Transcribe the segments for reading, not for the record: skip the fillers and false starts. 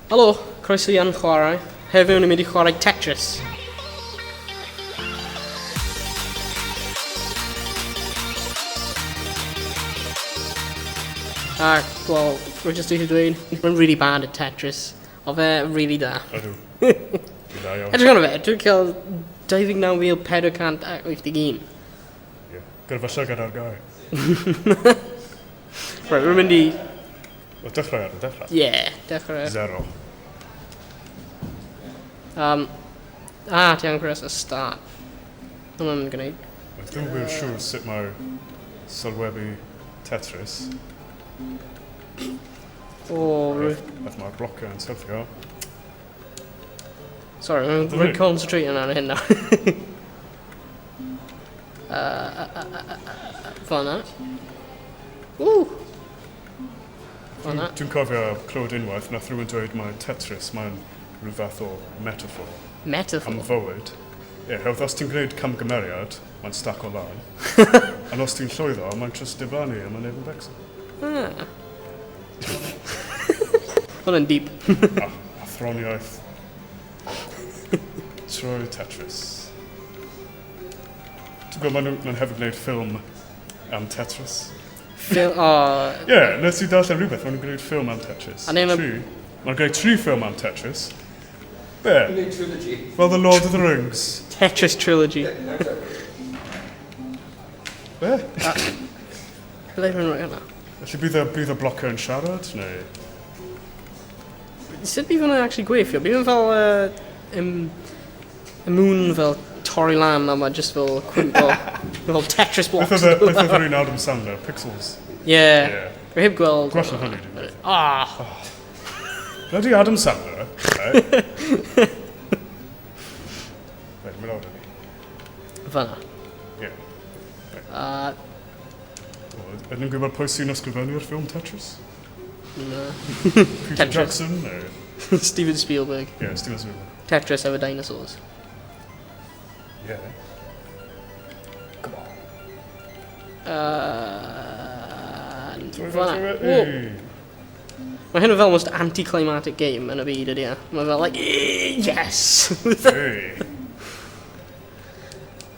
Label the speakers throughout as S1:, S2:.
S1: Helo, croeso i Chwarae. Heddiw ni'n mynd i chwarae Tetris. Wel, rwy'n jyst eisiau dweud, mae'n really bad at Tetris. O fe, really da.
S2: Ydw. Dwi'n da iawn.
S1: Edrych arno fe, dwi'n cael 29,481.
S2: Ie. Gyda falle gyda'r gau.
S1: Right, rwy'n mynd i...
S2: O, dechrau ar y dechrau?
S1: Ie, dechrau.
S2: 0.
S1: Ti angen press y start. Hwna'n mynd gwneud.
S2: Dwi'n wir siŵr sut mae sylwebu Tetris. Beth mae'r blocio yn sylffio.
S1: Sorry, rwy'n concentrating ar hyn nawr. Fanna.
S2: Dwi'n cofio clywed unwaith, nath rhywun dweud mae Tetris, mae'n rhyw fath o metaphor.
S1: Metaphor?
S2: Am fywyd. Ie, hewth, os ti'n gwneud camgymeriad, mae'n stac o lan. A os ti'n llwyddo, mae'n trust diflannu a mae'n neb yn becso.
S1: Hwna'n deep.
S2: Athroniaeth. Trwy Tetris. Ti'n gwybod, maen hefyd gwneud ffilm am Tetris. Ie, nes i darllen rhywbeth, maen nhw'n gwneud ffilm am Tetris. Maen gwneud 3 ffilm am Tetris. Be? Well, The Lord of the Rings.
S1: Tetris Trilogy.
S2: Be?
S1: Ble rwy'n rhoi hwnna?
S2: Felly bydd y blocio yn siarad, neu?
S1: Sut bydd hwnna'n actually gweithio? Bydd hwnna'n fel y moon fel torri lan a mae just fel cwympo fel Tetris blocks.
S2: Beth oedd yr un Adam Sandler, Pixels?
S1: Ie. Rwy heb gweld...
S2: Gwell hynny, dwi'n meddwl. Bloody Adam Sandler, right? Right, mae'n awd hynny.
S1: Fanna.
S2: Ie. Ydyn nhw'n gwybod pwy sy'n ysgrifennu'r ffilm Tetris?
S1: No.
S2: Peter Jackson, neu?
S1: Steven Spielberg.
S2: Ie, Steven Spielberg.
S1: Tetris efo dinosaurs.
S2: Ie. Come on.
S1: Fanna. Mae hyn yn fel most anticlimactic game yn y byd ydy e. Mae fel like, yes!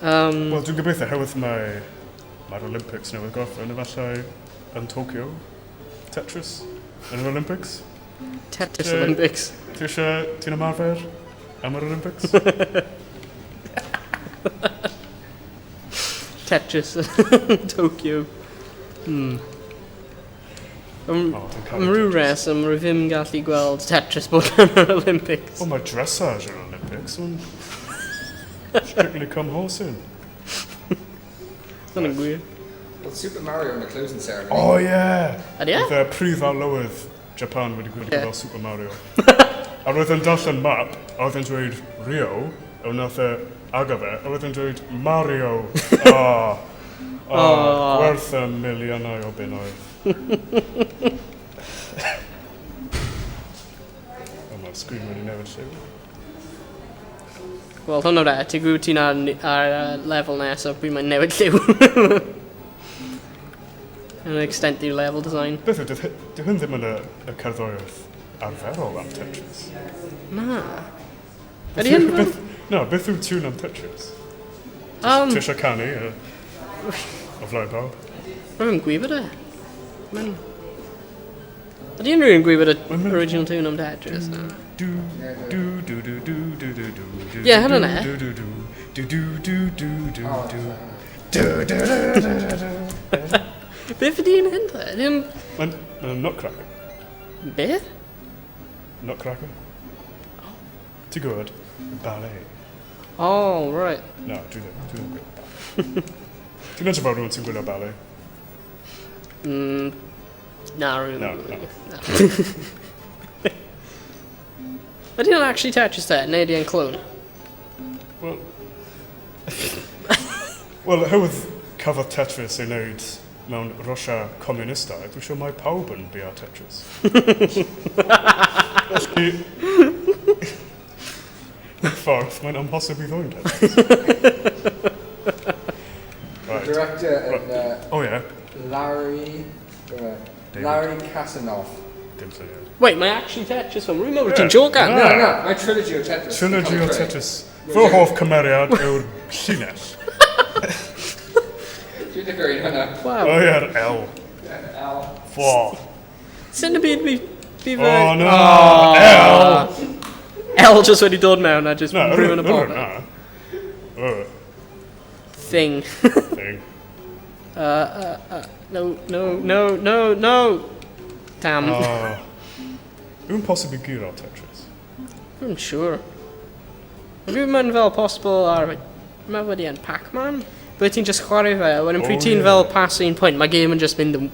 S2: Wel, dwi'n gobeithio hewyd mae'r Olympics newydd gorffen, efallai yn Tokyo. Tetris yn yr Olympics.
S1: Tetris Olympics.
S2: Ti'n ymarfer am yr Olympics?
S1: Tetris Tokyo. Am rhyw reswm, rwy ddim gallu gweld Tetris bod yn yr Olympics.
S2: O, mae dressage yr Olympics. Strictly come horse in.
S1: That's weird.
S3: Well, Super Mario yn y closing ceremony.
S2: O, ie!
S1: Ydy e?
S2: Oedd y prif arlywydd Japan wedi gwneud fel Super Mario. A roedd yn darllen map, a roedd yn dweud Rio, a wnaeth e agafe, a roedd yn dweud Mario. Gwerth y miliynau o bunnoedd. O, mae'r sgrin wedi newid lliw.
S1: Wel, hwnnw re, ti'n gwybod ti'n ar lefel nesaf, dwi'n mae'n newid lliw. Yn extent i'r level design.
S2: Beth yw, dyw hyn ddim yn y cerddoriaeth arferol am Tetris?
S1: Na. Ydy hyn fel?
S2: No, beth yw tune am Tetris? Ti eisiau canu o flaen pawb?
S1: Rwy'n gwybod e. Ydy hyn rwy'n gwybod y original tune am Tetris? Ie, hynny ne. Beth ydy hyn hyn?
S2: Mae'n nutcracker.
S1: Beth?
S2: Nutcracker. Ti'n gwybod? Ballet.
S1: Oh, right.
S2: No, dwi ddim gwybod. Ti'n edrych fel rhywun sy'n gwybod ballet?
S1: Na, rwy'n...
S2: No.
S1: Ydy hyn actually Tetris te, neu ydy hyn clone?
S2: Wel, hewyd cafodd Tetris ei wneud mewn Russia communistaidd, dwi'n siŵr mae pawb yn bia Tetris. Ffordd, mae'n amhosib i ddwy'n Tetris.
S3: Director yn
S2: Oh, yeah.
S3: Larry Kasanoff.
S2: dim so, yeah.
S1: Wait, mae actually Tetris fan? Rwy'n meddwl ti'n jocan?
S3: No, mae trilogy o Tetris.
S2: Trilogy o Tetris. Fy hoff cymeriad yw'r llinell.
S3: Dwi'n digwyr un hwnna.
S1: Wow.
S2: O ie'r L.
S3: L.
S2: Fo.
S1: Sy'n y byd fi fe...
S2: O no, L!
S1: L just wedi dod mewn a just rhywun y bobl. Thing.
S2: Thing.
S1: No. Damn.
S2: Yw'n posib i gyr o Tetris?
S1: I'm sure. Rwy'n mynd fel possible ar... Mae wedi yn Pac-Man? Bydde ti'n just chwarae fe, wedyn pryd ti'n fel pas un pwynt, mae game yn just mynd yn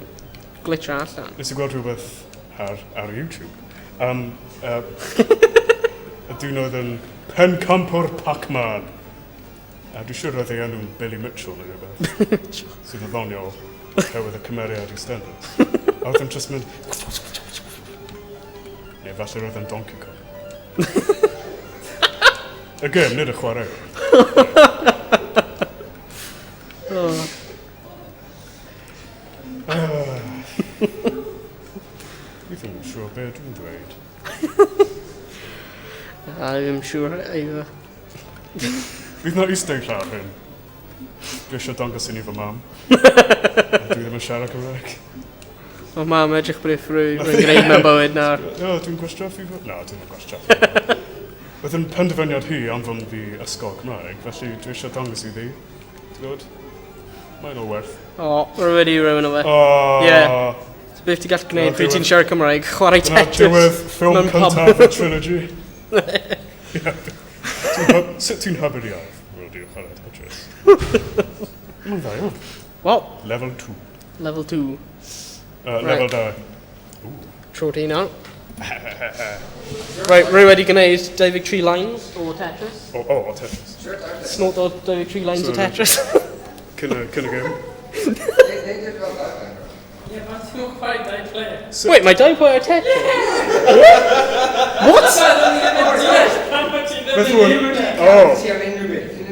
S1: glitch allan.
S2: Nes i gweld rhywbeth ar YouTube. Dwi'n oedd yn pencampwr Pac-Man. A dwi'n siŵr oedd ei enw'n Billy Mitchell neu rhywbeth. Sydd yn ddoniol oherwydd y cymeriad extended. A oedd yn just mynd... Neu falle roedd yn Donkey Kong. Y gêm, nid y chwarae. Fi ddim yn siŵr beth dwi'n dweud.
S1: I'm sure either.
S2: Bydd na eistedd llaw hyn. Dwi eisiau dangos i ni fy mam. Dwi ddim yn siarad Cymraeg.
S1: O mam edrych bod eich rwy'n gwneud mewn bywyd nawr.
S2: Dwi'n gwastraffu fo? Na, dwi'n gwastraffu. Oedd yn penderfyniad hi anfon fi ysgol Cymraeg, felly dwi eisiau dangos i ddi. Ti'n gwybod? Mae'n o werth.
S1: O, rwy'n wedi rhywun o fe. Ie. So beth ti'n gallu gwneud pryd ti'n siarad Cymraeg? Chwarae Tetris.
S2: Dyna diwedd ffilm cyntaf y trilogy. Sut ti'n hybyr iawn? Wel, di'n chwarae Tetris. Mae'n dda iawn.
S1: Wel.
S2: Level 2.
S1: Level 2.
S2: Level 2.
S1: Tro ti nawr. Right, rwy wedi gwneud 23 lines o Tetris.
S2: O Tetris.
S1: Snort o 23 lines o Tetris.
S2: Cyn y gêm.
S1: Wait, mae dau boi o Tetris? What?
S2: Beth rwy'n...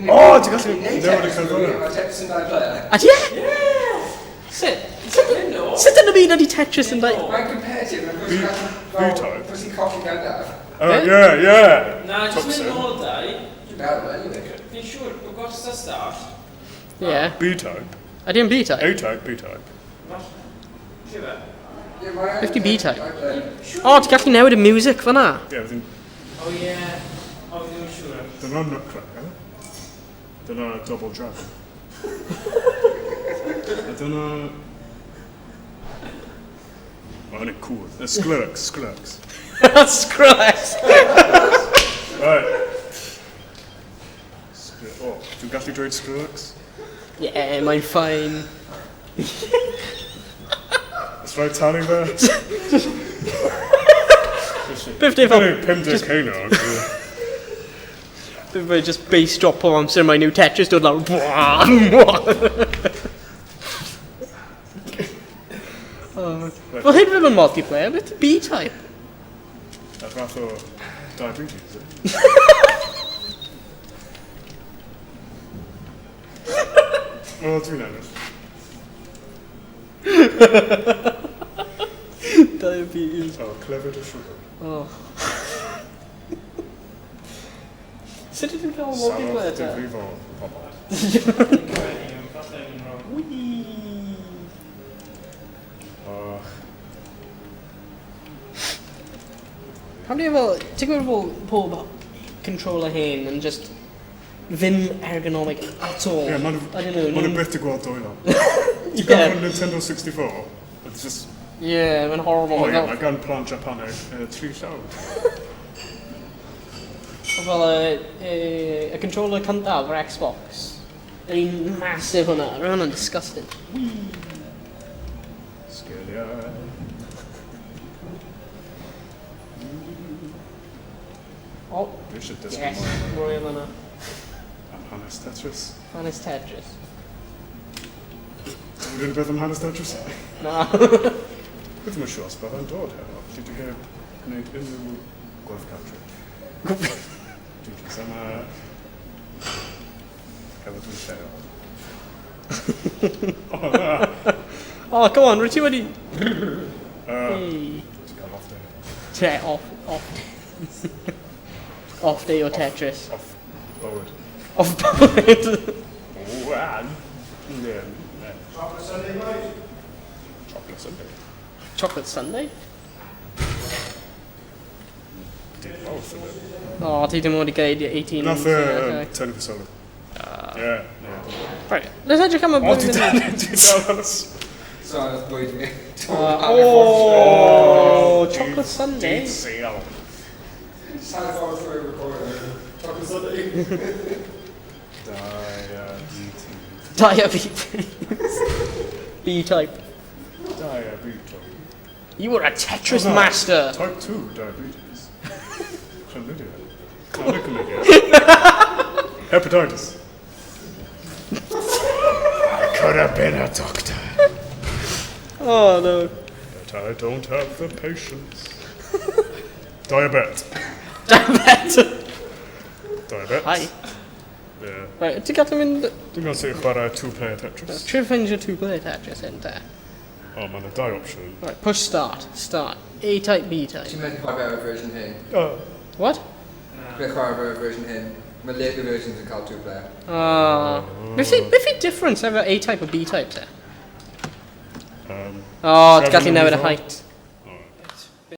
S2: O, ti'n gallu newid y cyfrwng.
S1: A ti e? Sut yn y byd ydi Tetris yn dweud?
S3: Mae'n competitive.
S2: B-type.
S3: Pwy sy'n cochi gan daf?
S2: Yeah.
S4: Na, jyst mynd nôl dau.
S3: Dwi'n meddwl, anyway.
S4: Fi'n siŵr, o gost y start.
S1: Ie.
S2: B-type.
S1: Ydi yn B-type?
S2: A-type, B-type.
S1: 50 B-type. O, ti'n gallu newid y music fan'na?
S2: Ie, fyddwn...
S4: O ie. O, fi'n siŵr.
S2: Dyna Nutcracker. Dyna Double Dragon. A dyna... O, hynny cŵl. Skrillex.
S1: Skrillex!
S2: Right. O, dwi'n gallu dweud Skrillex?
S1: Ie, mae'n ffain.
S2: It's right tannu fe?
S1: Beth di fel...
S2: 50 ceino.
S1: Beth di just bass drop o amser mae new Tetris dod lawr. Wel, hyn fydd yn multiplayer, beth B-type?
S2: A fath o diabetes, O, dwi'n ennill.
S1: Diabetes.
S2: O, clever dy siwr.
S1: O. Sut ydyn cael multiplayer ta?
S2: Sarodd difrifo pobl.
S1: Pam di fel, ti'n gwybod fel pob controller hen yn just ddim ergonomic at all?
S2: Ie, ma'n byth i gweld dwylo. Ti'n gwybod Nintendo 64? It's just...
S1: Ie, mae'n horrible.
S2: O ie, mae gan plan Japaneg 3 llawd.
S1: Fel y controller cyntaf o'r Xbox. Yn massive hwnna, rhan hwnna'n disgusting.
S2: Sgiliau.
S1: O,
S2: Dwi eisiau dysgu
S1: yes, mwy o hwnna.
S2: am hanes Tetris.
S1: Hanes Tetris.
S2: Ti'n gwybod beth am hanes Tetris?
S1: Na.
S2: Beth mae'n siŵr os byddai'n dod heno. Dwi wedi heb gwneud unrhyw gwerth cartre. Dwi'n jyst yma... Hefyd dwi'n lleol. O, na!
S1: Oh, come on, rwy ti wedi...
S2: Ti'n cael off
S1: Off day or Tetris.
S2: Off board.
S1: Off board.
S2: Wow. Yeah.
S3: Chocolate Sunday, mate.
S2: Chocolate Sundae.
S1: Chocolate Sundae?
S2: Both of it.
S1: Oh, ti ddim wedi gael 18
S2: Nath
S1: okay.
S2: tynnu fy solo. Yeah.
S1: Right, let's edrych am y
S2: O,
S1: blwyddyn.
S2: ti dal yn
S3: So, that's bwyd fi.
S1: Oh, chocolate Sundae.
S2: Dydd Sul.
S3: Sad ffordd trwy'r recorder. Chocolate Sunday.
S1: Diabetes. B-type.
S2: Diabetes.
S1: You were a Tetris master.
S2: Type 2 diabetes. Chlamydia. Hepatitis. I could have been a doctor.
S1: Oh no.
S2: But I don't have the patience. Diabet. Diabet.
S1: Hi.
S2: Yeah.
S1: Right, ti'n gallu mynd...
S2: Dwi'n gwybod sut i chwarae two-player Tetris.
S1: Trwy ffeindio two-player Tetris yn te.
S2: O, mae'n y dau opsiwn.
S1: Right, push start. Start. A-type, B-type.
S3: Ti'n meddwl chwarae o'r version hyn?
S1: What?
S3: Dwi'n chwarae o'r version hyn. Mae later versions yn cael two-player.
S1: Beth yw difference efo A-type o B-type te?
S2: Um,
S1: Oh, ti'n gallu newid y height.